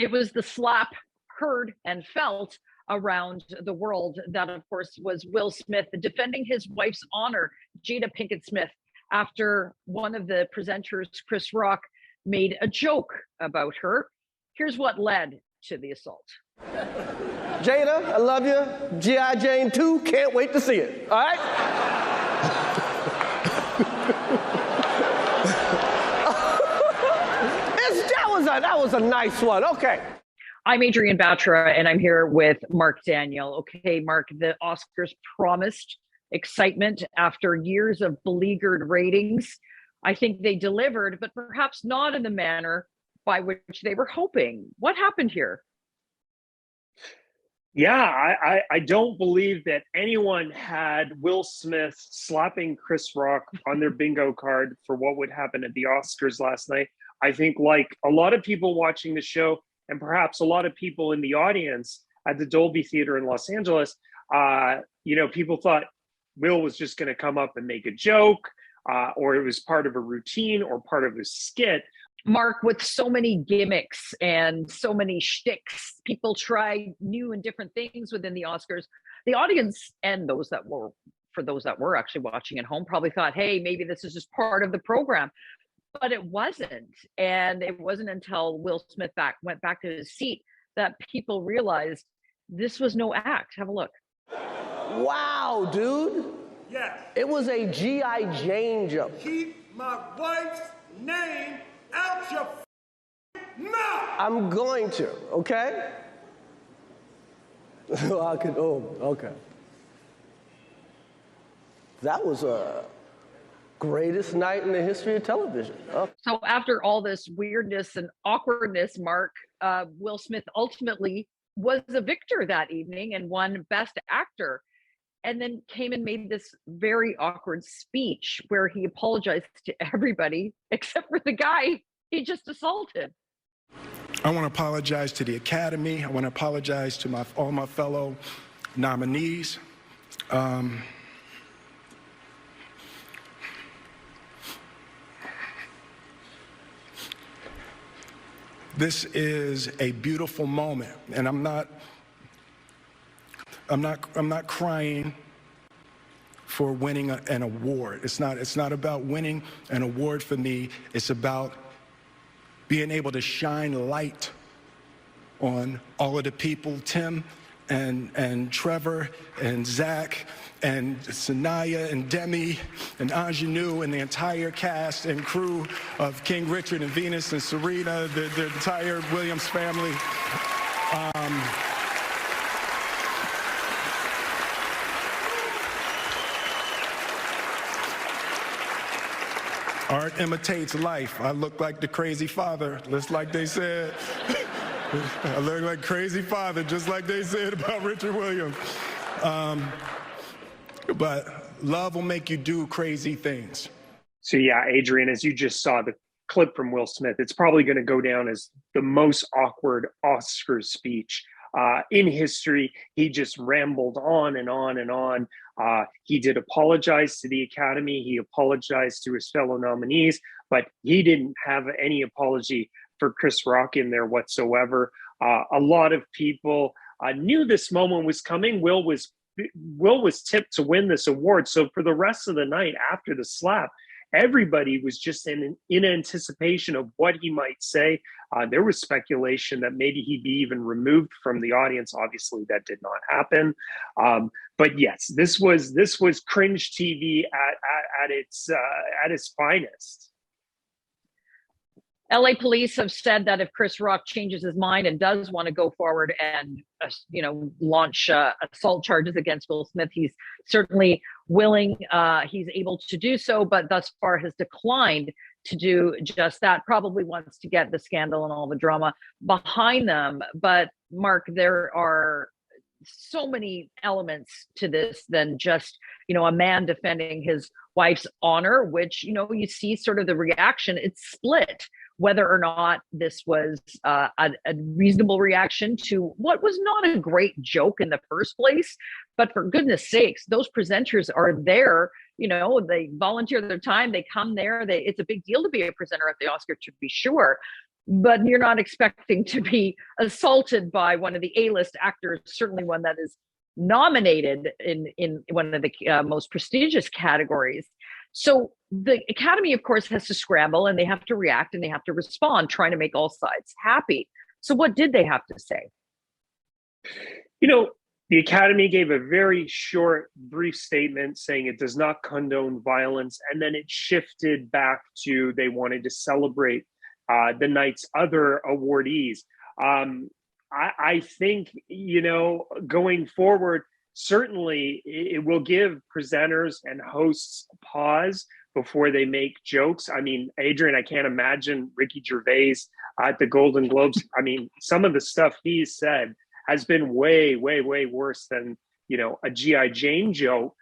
It was the slap heard and felt around the world that, of course, was Will Smith defending his wife's honor, Jada Pinkett Smith, after one of the presenters, Chris Rock, made a joke about her. Here's what led to the assault. Jada, I love you. G.I. Jane 2, can't wait to see it. All right? That was a nice one. Okay. I'm Adrienne Batra, and I'm here with Mark Daniell. Okay, Mark, the Oscars promised excitement after years of beleaguered ratings. I think they delivered, but perhaps not in the manner by which they were hoping. What happened here? Yeah, I don't believe that anyone had Will Smith slapping Chris Rock on their bingo card for what would happen at the Oscars last night. I think, like a lot of people watching the show, and perhaps a lot of people in the audience at the Dolby Theater in Los Angeles, people thought Will was just going to come up and make a joke, or it was part of a routine or part of a skit. Mark, with so many gimmicks and so many shticks, people try new and different things within the Oscars. The audience and those that were actually watching at home probably thought, hey, maybe this is just part of the program. But it wasn't. And it wasn't until Will Smith went back to his seat that people realized this was no act. Have a look. Wow, dude. Yes. It was a G.I. Jane joke. Keep my wife's name out your mouth. I'm going to, okay? Okay. That was a greatest night in the history of television. Oh. So after all this weirdness and awkwardness, Mark, Will Smith ultimately was a victor that evening and won Best Actor, and then came and made this very awkward speech where he apologized to everybody except for the guy he just assaulted. I want to apologize to the Academy. I want to apologize to all my fellow nominees. This is a beautiful moment, and I'm not crying for winning an award. It's not about winning an award for me. It's about being able to shine light on all of the people, Tim and Trevor and Zach and Sanaya and Demi and Ingenue and the entire cast and crew of King Richard and Venus and Serena, the entire Williams family. Art imitates life. I look like the crazy father, just like they said. I look like crazy father, just like they said about Richard Williams. But love will make you do crazy things. So yeah, Adrienne, as you just saw the clip from Will Smith, it's probably going to go down as the most awkward Oscar speech in history. He just rambled on and on and on. He did apologize to the Academy. He apologized to his fellow nominees, but he didn't have any apology for Chris Rock in there whatsoever. A lot of people knew this moment was coming. Will was tipped to win this award. So for the rest of the night after the slap, everybody was just in anticipation of what he might say. There was speculation that maybe he'd be even removed from the audience. Obviously, that did not happen. But yes, this was cringe TV at its finest. LA police have said that if Chris Rock changes his mind and does want to go forward and, launch assault charges against Will Smith, he's certainly willing. He's able to do so, but thus far has declined to do just that. Probably wants to get the scandal and all the drama behind them. But Mark, there are so many elements to this than just, a man defending his wife's honor, which, you see sort of the reaction. It's split whether or not this was a reasonable reaction to what was not a great joke in the first place. But for goodness sakes, those presenters are there. They volunteer their time. They come there. It's a big deal to be a presenter at the Oscar, to be sure. but you're not expecting to be assaulted by one of the A-list actors, certainly one that is nominated in one of the most prestigious categories. So the Academy, of course, has to scramble, and they have to react, and they have to respond, trying to make all sides happy. So what did they have to say? You know, the Academy gave a very short, brief statement saying it does not condone violence, and then it shifted back to they wanted to celebrate the night's other awardees. I think, you know, going forward, certainly it will give presenters and hosts pause before they make jokes. I mean, Adrienne, I can't imagine Ricky Gervais at the Golden Globes. I mean, some of the stuff he's said has been way, way, way worse than, you know, a G.I. Jane joke.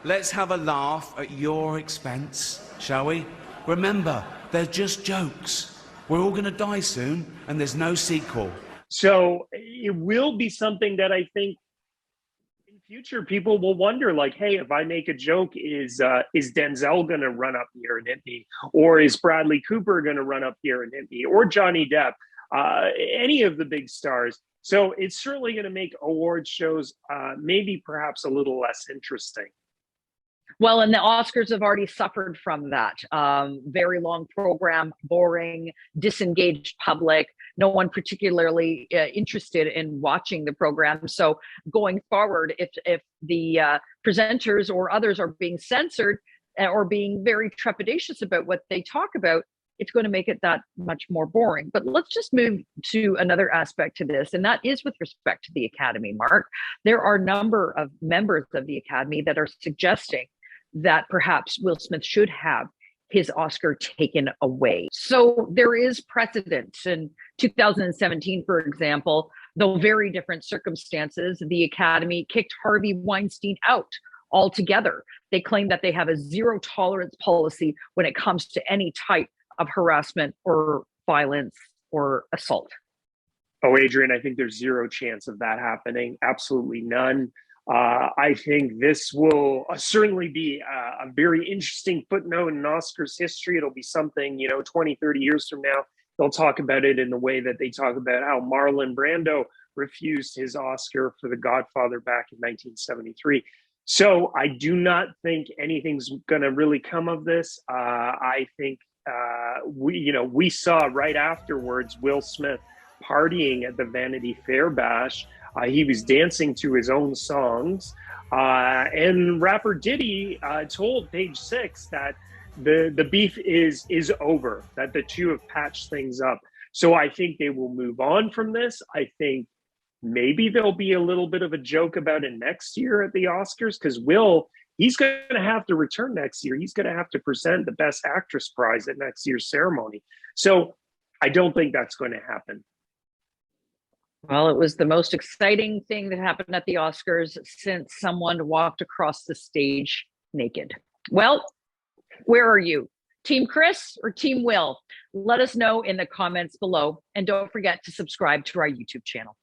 Let's have a laugh at your expense, shall we? Remember, they're just jokes. We're all going to die soon, and there's no sequel. So it will be something that I think in future people will wonder, like, hey, if I make a joke, is Denzel going to run up here and hit me? Or is Bradley Cooper going to run up here and hit me? Or Johnny Depp? Any of the big stars. So it's certainly going to make award shows maybe perhaps a little less interesting. Well, and the Oscars have already suffered from that. Very long program, boring, disengaged public, no one particularly interested in watching the program. So going forward, if the presenters or others are being censored or being very trepidatious about what they talk about, it's going to make it that much more boring. But let's just move to another aspect to this, and that is with respect to the Academy, Mark. There are a number of members of the Academy that are suggesting that perhaps Will Smith should have his Oscar taken away. So there is precedent. In 2017, for example, though very different circumstances, the Academy kicked Harvey Weinstein out altogether. They claim that they have a zero tolerance policy when it comes to any type of harassment or violence or assault. Oh, Adrienne, I think there's zero chance of that happening. Absolutely none. I think this will certainly be a very interesting footnote in Oscars history. It'll be something, 20, 30 years from now, they'll talk about it in the way that they talk about how Marlon Brando refused his Oscar for The Godfather back in 1973. So I do not think anything's going to really come of this. I think we saw right afterwards Will Smith partying at the Vanity Fair bash. He was dancing to his own songs. And rapper Diddy told Page Six that the beef is over, that the two have patched things up. So I think they will move on from this. I think maybe there'll be a little bit of a joke about it next year at the Oscars, because he's going to have to return next year. He's going to have to present the Best Actress prize at next year's ceremony. So I don't think that's going to happen. Well, it was the most exciting thing that happened at the Oscars since someone walked across the stage naked. Well, where are you? Team Chris or Team Will? Let us know in the comments below. And don't forget to subscribe to our YouTube channel.